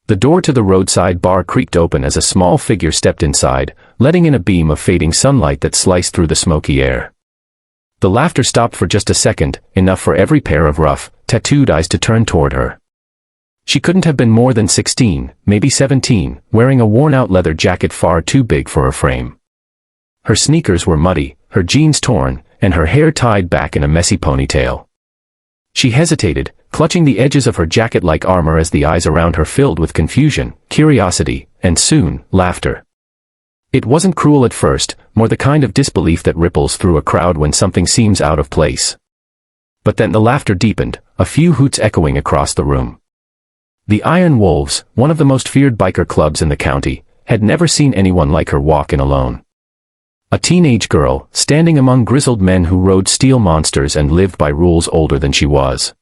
The door to the roadside bar creaked open as a small figure stepped inside, letting in a beam of fading sunlight that sliced through the smoky air. The laughter stopped for just a second, enough for every pair of rough, tattooed eyes to turn toward her. She couldn't have been more than 16, maybe 17, wearing a worn-out leather jacket far too big for her frame. Her sneakers were muddy, her jeans torn, and her hair tied back in a messy ponytail. She hesitated, clutching the edges of her jacket like armor as the eyes around her filled with confusion, curiosity, and soon, laughter. It wasn't cruel at first, more the kind of disbelief that ripples through a crowd when something seems out of place. But then the laughter deepened, a few hoots echoing across the room. The Iron Wolves, one of the most feared biker clubs in the county, had never seen anyone like her walk in alone. A teenage girl, standing among grizzled men who rode steel monsters and lived by rules older than she was.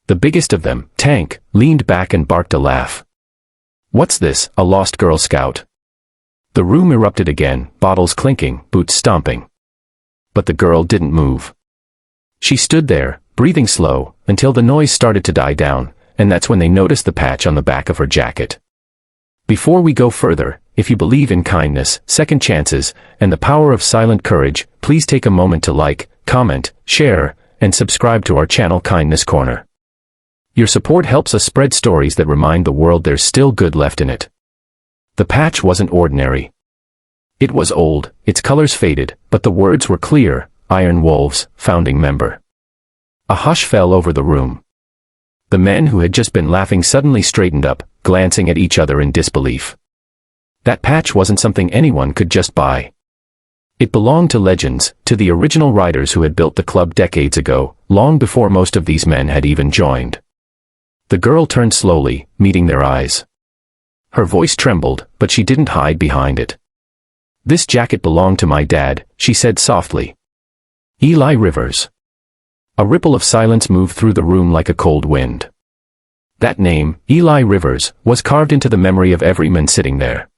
The biggest of them, Tank, leaned back and barked a laugh. "What's this, a lost Girl Scout?" The room erupted again, bottles clinking, boots stomping. But the girl didn't move. She stood there, breathing slow, until the noise started to die down, and that's when they noticed the patch on the back of her jacket. Before we go further, if you believe in kindness, second chances, and the power of silent courage, please take a moment to like, comment, share, and subscribe to our channel Kindness Corner. Your support helps us spread stories that remind the world there's still good left in it. The patch wasn't ordinary. It was old, its colors faded, but the words were clear: Iron Wolves, founding member. A hush fell over the room. The men who had just been laughing suddenly straightened up, glancing at each other in disbelief. That patch wasn't something anyone could just buy. It belonged to legends, to the original riders who had built the club decades ago, long before most of these men had even joined. The girl turned slowly, meeting their eyes. Her voice trembled, but she didn't hide behind it. "This jacket belonged to my dad," she said softly. "Eli Rivers." A ripple of silence moved through the room like a cold wind. That name, Eli Rivers, was carved into the memory of every man sitting there.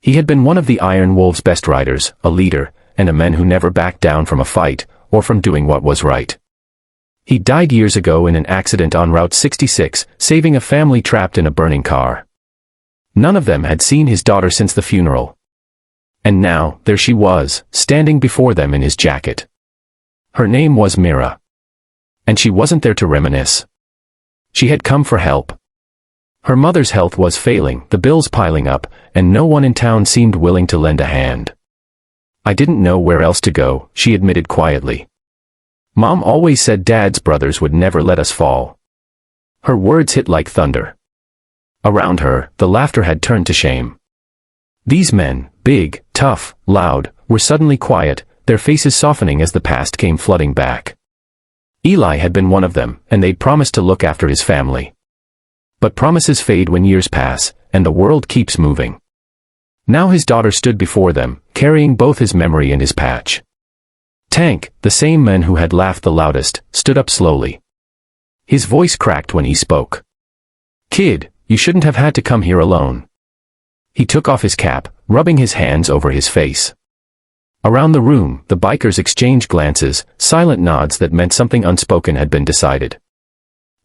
He had been one of the Iron Wolves' best riders, a leader, and a man who never backed down from a fight, or from doing what was right. He died years ago in an accident on Route 66, saving a family trapped in a burning car. None of them had seen his daughter since the funeral. And now, there she was, standing before them in his jacket. Her name was Mira. And she wasn't there to reminisce. She had come for help. Her mother's health was failing, the bills piling up, and no one in town seemed willing to lend a hand. "I didn't know where else to go," she admitted quietly. "Mom always said Dad's brothers would never let us fall." Her words hit like thunder. Around her, the laughter had turned to shame. These men, big, tough, loud, were suddenly quiet, their faces softening as the past came flooding back. Eli had been one of them, and they'd promised to look after his family. But promises fade when years pass, and the world keeps moving. Now his daughter stood before them, carrying both his memory and his patch. Tank, the same man who had laughed the loudest, stood up slowly. His voice cracked when he spoke. "Kid, you shouldn't have had to come here alone." He took off his cap, rubbing his hands over his face. Around the room, the bikers exchanged glances, silent nods that meant something unspoken had been decided.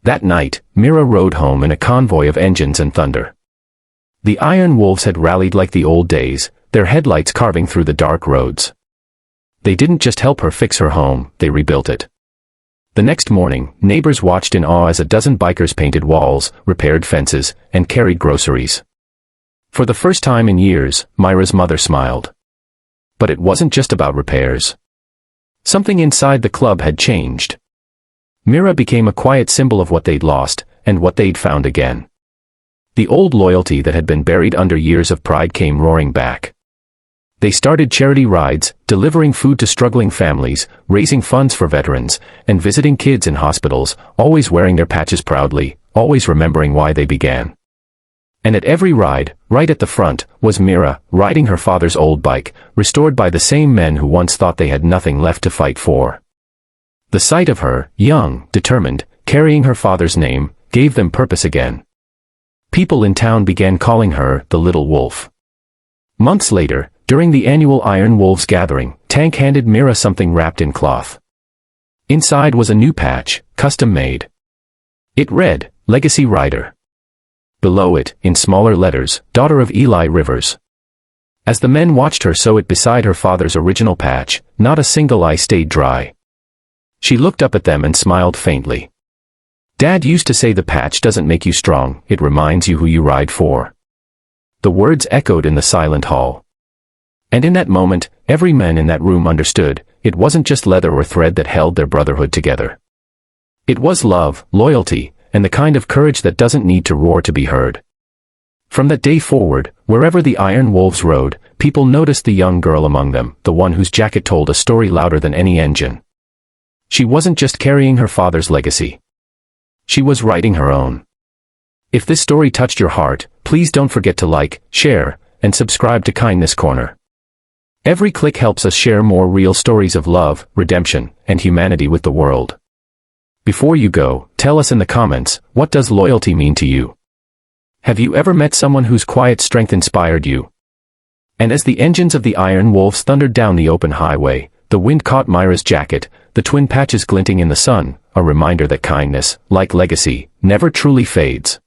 That night, Mira rode home in a convoy of engines and thunder. The Iron Wolves had rallied like the old days, their headlights carving through the dark roads. They didn't just help her fix her home, they rebuilt it. The next morning, neighbors watched in awe as a dozen bikers painted walls, repaired fences, and carried groceries. For the first time in years, Myra's mother smiled. But it wasn't just about repairs. Something inside the club had changed. Mira became a quiet symbol of what they'd lost, and what they'd found again. The old loyalty that had been buried under years of pride came roaring back. They started charity rides, delivering food to struggling families, raising funds for veterans, and visiting kids in hospitals, always wearing their patches proudly, always remembering why they began. And at every ride, right at the front, was Mira, riding her father's old bike, restored by the same men who once thought they had nothing left to fight for. The sight of her, young, determined, carrying her father's name, gave them purpose again. People in town began calling her the Little Wolf. Months later, during the annual Iron Wolves gathering, Tank handed Mira something wrapped in cloth. Inside was a new patch, custom made. It read, "Legacy Rider." below it, in smaller letters, daughter of Eli Rivers. As the men watched her sew it beside her father's original patch, not a single eye stayed dry. She looked up at them and smiled faintly. Dad used to say the patch doesn't make you strong, it reminds you who you ride for. The words echoed in the silent hall. And in that moment, every man in that room understood, it wasn't just leather or thread that held their brotherhood together. It was love, loyalty, and the kind of courage that doesn't need to roar to be heard. From that day forward, wherever the Iron Wolves rode, people noticed the young girl among them, the one whose jacket told a story louder than any engine. She wasn't just carrying her father's legacy. She was writing her own. If this story touched your heart, please don't forget to like, share, and subscribe to Kindness Corner. Every click helps us share more real stories of love, redemption, and humanity with the world. Before you go, tell us in the comments, what does loyalty mean to you? Have you ever met someone whose quiet strength inspired you? And as the engines of the Iron Wolves thundered down the open highway, the wind caught Myra's jacket, the twin patches glinting in the sun, a reminder that kindness, like legacy, never truly fades.